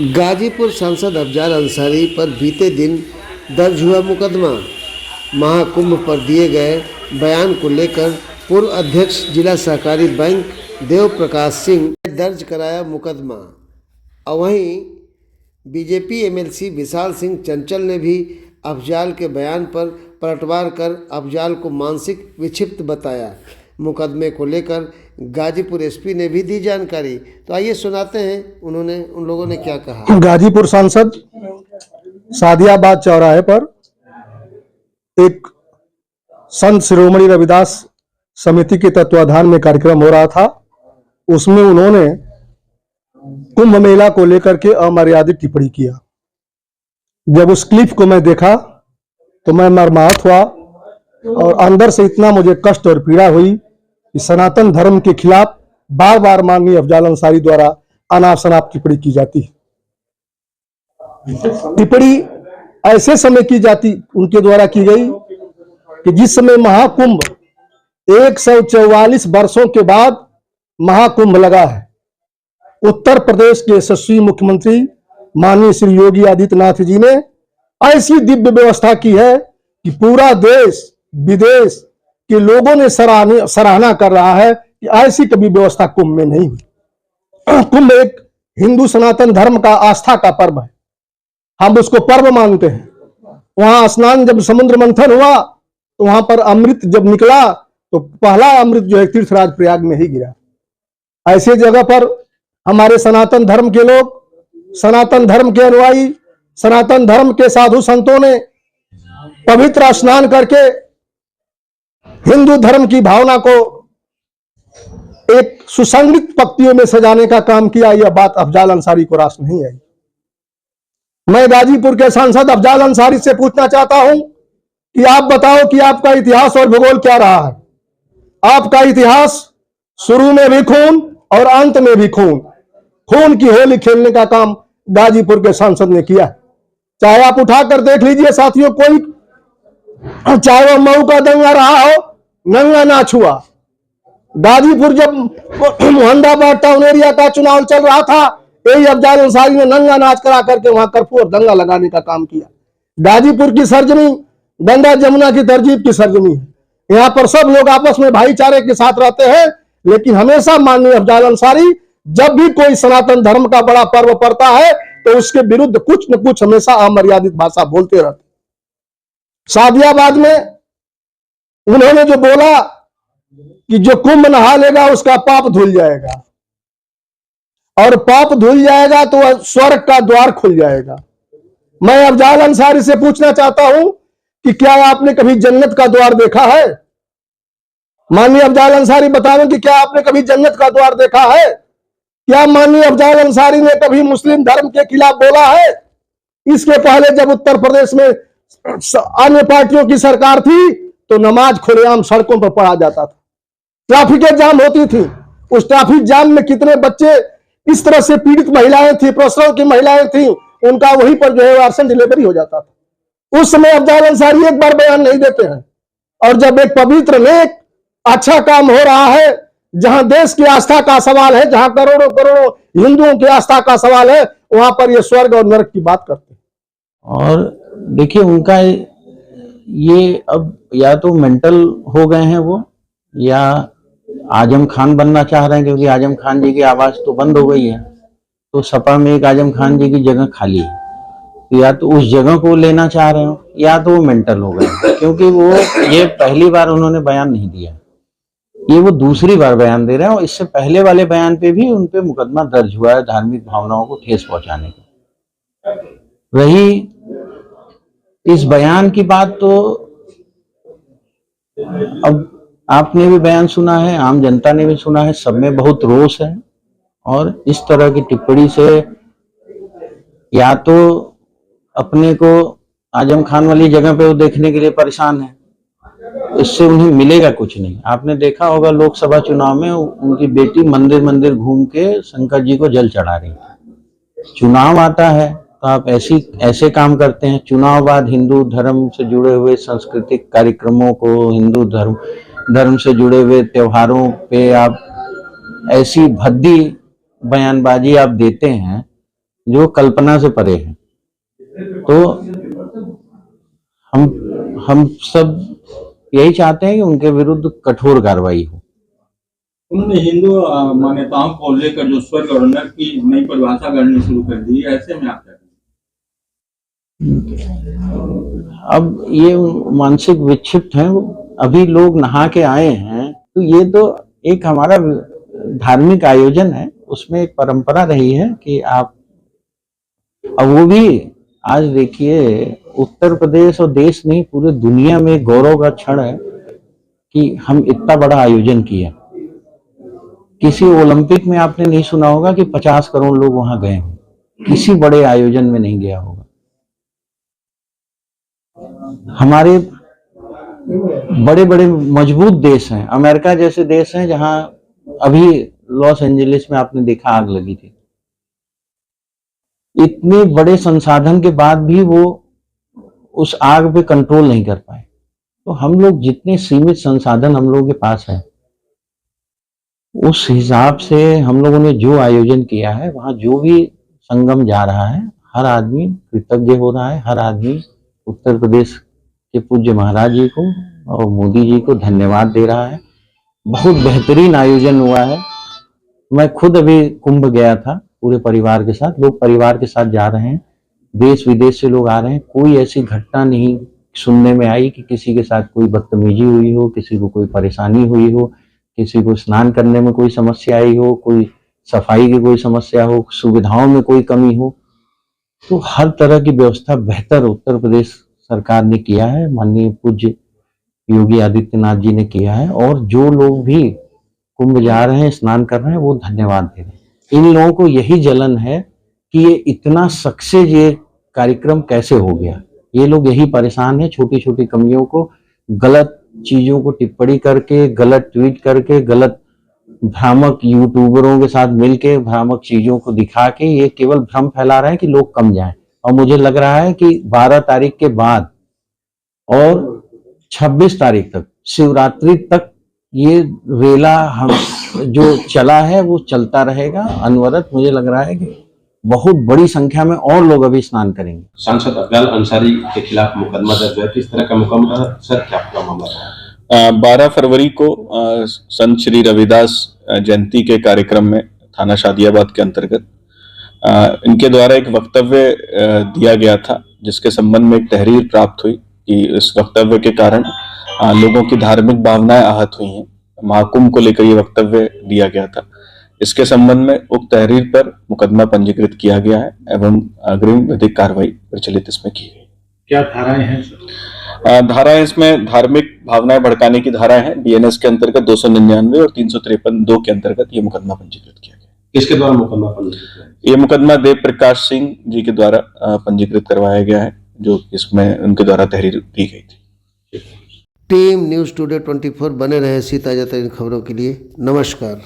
गाजीपुर सांसद अफजाल अंसारी पर बीते दिन दर्ज हुआ मुकदमा। महाकुंभ पर दिए गए बयान को लेकर पूर्व अध्यक्ष जिला सहकारी बैंक देव प्रकाश सिंह ने दर्ज कराया मुकदमा। और वहीं बीजेपी एमएलसी विशाल सिंह चंचल ने भी अफजाल के बयान पर पलटवार कर अफजाल को मानसिक विक्षिप्त बताया। मुकदमे को लेकर गाजीपुर एसपी ने भी दी जानकारी। तो आइए सुनाते हैं उन लोगों ने क्या कहा। गाजीपुर सांसद सादियाबाद चौराहे पर एक संत शिरोमणि रविदास समिति के तत्वाधान में कार्यक्रम हो रहा था। उसमें उन्होंने कुंभ मेला को लेकर के अमर्यादित टिप्पणी किया। जब उस क्लिप को मैं देखा तो मैं मर्माहत हुआ और अंदर से इतना मुझे कष्ट और पीड़ा हुई कि सनातन धर्म के खिलाफ बार बार माननीय अफजाल अंसारी द्वारा अनाप शनाप टिप्पणी की जाती। टिप्पणी ऐसे समय की जाती उनके द्वारा की गई कि जिस समय महाकुंभ 144 वर्षों के बाद महाकुंभ लगा है। उत्तर प्रदेश के यशस्वी मुख्यमंत्री माननीय श्री योगी आदित्यनाथ जी ने ऐसी दिव्य व्यवस्था की है कि पूरा देश विदेश के लोगों ने सराहना कर रहा है कि ऐसी कभी व्यवस्था कुंभ में नहीं हुई। कुंभ एक हिंदू सनातन धर्म का आस्था का पर्व है, हम उसको पर्व मानते हैं। वहां स्नान जब समुद्र मंथन हुआ तो वहां पर अमृत जब निकला तो पहला अमृत जो है तीर्थराज प्रयाग में ही गिरा। ऐसे जगह पर हमारे सनातन धर्म के लोग, सनातन धर्म के अनुयायी, सनातन धर्म के साधु संतों ने पवित्र स्नान करके हिंदू धर्म की भावना को एक सुसंगत पंक्तियों में सजाने का काम किया। यह बात अफजाल अंसारी को रास नहीं आई। मैं गाजीपुर के सांसद अफजाल अंसारी से पूछना चाहता हूं कि आप बताओ कि आपका इतिहास और भूगोल क्या रहा है। आपका इतिहास शुरू में भी खून और अंत में भी खून, खून की होली खेलने का काम गाजीपुर के सांसद ने किया। चाहे आप उठाकर देख लीजिए साथियों, कोई चाहे वह मऊ का दंगा रहा हो, नंगा ना छुआ। गाजीपुर जब मोहम्मदाबाद टाउन एरिया का चुनाव चल रहा था, यही अफजाल अंसारी ने नंगा नाच करा करके वहां कर्फ्यू और दंगा लगाने का काम किया। गाजीपुर की सरजमी गंगा जमुना की तरजीब की सरजमी है। यहाँ पर सब लोग आपस में भाईचारे के साथ रहते हैं, लेकिन हमेशा माननीय अफजाल अंसारी जब भी कोई सनातन धर्म का बड़ा पर्व पड़ता है तो उसके विरुद्ध कुछ न कुछ हमेशा अमर्यादित भाषा बोलते रहते। सादियाबाद में उन्होंने जो बोला कि जो कुंभ नहा लेगा उसका पाप धुल जाएगा, और पाप धुल जाएगा तो स्वर्ग का द्वार खुल जाएगा। मैं अफजाल अंसारी से पूछना चाहता हूं कि क्या आपने कभी जन्नत का द्वार देखा है? माननीय अफजाल अंसारी बताओ कि क्या आपने कभी जन्नत का द्वार देखा है? क्या माननीय अफजाल अंसारी ने कभी मुस्लिम धर्म के खिलाफ बोला है? इसके पहले जब उत्तर प्रदेश में अन्य पार्टियों की सरकार थी तो नमाज खुलेआम सड़कों पर पढ़ा जाता था, ट्रैफिक जाम होती थी। उस ट्रैफिक जाम में कितने बच्चे इस तरह से पीड़ित महिलाएं थी, प्रसव की महिलाएं थी, उनका वहीं पर जो है आर्सन डिलीवरी हो जाता था। उस समय अफजाल अंसारी एक बार बयान नहीं देते हैं। और जब एक पवित्र नेक अच्छा काम हो रहा है, जहां देश की आस्था का सवाल है, जहां करोड़ों करोड़ों हिंदुओं की आस्था का सवाल है, वहां पर ये स्वर्ग और नरक की बात करते हैं। और देखिए उनका ये अब या तो मेंटल हो गए हैं वो, या आजम खान बनना चाह रहे हैं, क्योंकि आजम खान जी की आवाज तो बंद हो गई है। तो सपा में एक आजम खान जी की जगह खाली है, तो या तो उस जगह को लेना चाह रहे हो या तो वो मेंटल हो गए, क्योंकि वो ये पहली बार उन्होंने बयान नहीं दिया, ये वो दूसरी बार बयान दे रहे हैं। और इससे पहले वाले बयान पे भी उन पे मुकदमा दर्ज हुआ है धार्मिक भावनाओं को ठेस पहुंचाने का। रही इस बयान की बात, तो अब आपने भी बयान सुना है, आम जनता ने भी सुना है, सब में बहुत रोष है। और इस तरह की टिप्पणी से या तो अपने को आजम खान वाली जगह पे वो देखने के लिए परेशान है, इससे उन्हें मिलेगा कुछ नहीं। आपने देखा होगा लोकसभा चुनाव में उनकी बेटी मंदिर मंदिर घूम के शंकर जी को जल चढ़ा रही है। चुनाव आता है तो आप ऐसे काम करते हैं। चुनाव बाद हिंदू धर्म से जुड़े हुए सांस्कृतिक कार्यक्रमों को, हिंदू धर्म से जुड़े हुए त्योहारों पे आप ऐसी भद्दी बयानबाजी आप देते हैं जो कल्पना से परे है। तो हम सब यही चाहते हैं कि उनके विरुद्ध कठोर कार्रवाई हो। उन्होंने हिंदू मान्यताओं को लेकर जो स्वर्ग और नर्क की नई परिभाषा करनी शुरू कर दी, ऐसे में आप क्या करेंगे? अब ये मानसिक विक्षिप्त हैं, अभी लोग नहा के आए हैं, तो ये तो एक हमारा धार्मिक आयोजन है, उसमें एक परंपरा रही है कि आप, अब वो भी आज देखिए उत्तर प्रदेश और देश नहीं पूरे दुनिया में गौरव का क्षण है कि हम इतना बड़ा आयोजन किया। किसी ओलंपिक में आपने नहीं सुना होगा कि 50 करोड़ लोग वहां गए हों, किसी बड़े आयोजन में नहीं गया होगा। हमारे बड़े बड़े मजबूत देश हैं, अमेरिका जैसे देश हैं जहां अभी लॉस एंजलिस में आपने देखा आग लगी थी, इतने बड़े संसाधन के बाद भी वो उस आग पे कंट्रोल नहीं कर पाए। तो हम लोग जितने सीमित संसाधन हम लोगों के पास है, उस हिसाब से हम लोगों ने जो आयोजन किया है, वहां जो भी संगम जा रहा है, हर आदमी कृतज्ञ हो रहा है, हर आदमी उत्तर प्रदेश के पूज्य महाराज जी को और मोदी जी को धन्यवाद दे रहा है। बहुत बेहतरीन आयोजन हुआ है। मैं खुद अभी कुंभ गया था पूरे परिवार के साथ, लोग परिवार के साथ जा रहे हैं, देश विदेश से लोग आ रहे हैं। कोई ऐसी घटना नहीं सुनने में आई कि किसी के साथ कोई बदतमीजी हुई हो, किसी को कोई परेशानी हुई हो, किसी को स्नान करने में कोई समस्या आई हो, कोई सफाई की कोई समस्या हो, सुविधाओं में कोई कमी हो। तो हर तरह की व्यवस्था बेहतर उत्तर प्रदेश सरकार ने किया है, माननीय पूज्य योगी आदित्यनाथ जी ने किया है। और जो लोग भी कुंभ जा रहे हैं, स्नान कर रहे हैं, वो धन्यवाद दे रहे हैं। इन लोगों को यही जलन है कि ये इतना सक्सेस ये कार्यक्रम कैसे हो गया। ये लोग यही परेशान है, छोटी छोटी कमियों को, गलत चीजों को टिप्पणी करके, गलत ट्वीट करके, गलत भ्रामक यूट्यूबरों के साथ मिलके भ्रामक चीजों को दिखा के ये केवल भ्रम फैला रहे हैं कि लोग कम जाएं। और मुझे लग रहा है कि 12 तारीख के बाद और 26 तारीख तक, शिवरात्रि तक ये रेला हम जो चला है वो चलता रहेगा अनवरत। मुझे लग रहा है कि बहुत बड़ी संख्या में और लोग अभी स्नान करेंगे। सांसद अफजल अंसारी के खिलाफ मुकदमा दर्ज है, किस तरह का मुकदमा सर, क्या आपका मामला है? 12 फरवरी को संत श्री रविदास जयंती के कार्यक्रम में थाना शादियाबाद के अंतर्गत इनके द्वारा एक वक्तव्य दिया गया था, जिसके संबंध में एक तहरीर प्राप्त हुई कि इस वक्तव्य के कारण लोगों की धार्मिक भावनाएं आहत हुई हैं। महाकुंभ को लेकर ये वक्तव्य दिया गया था। इसके संबंध में उक्त तहरीर पर मुकदमा पंजीकृत किया गया है एवं अग्रिम विधिक कार्रवाई प्रचलित इसमें की गई। क्या धाराएं हैं सर? धाराएं इसमें धार्मिक भावनाएं भड़काने की धाराएं हैं। बीएनएस के अंतर्गत 299 और 353(2) के अंतर्गत ये मुकदमा पंजीकृत किया गया। किसके द्वारा मुकदमा पंजीकृत? ये मुकदमा देव प्रकाश सिंह जी के द्वारा पंजीकृत करवाया गया है, जो इसमें उनके द्वारा तहरीर दी गई थी। टीम न्यूज़ टुडे 24 बने रहे इसी ताज़ा तरीन खबरों के लिए। नमस्कार।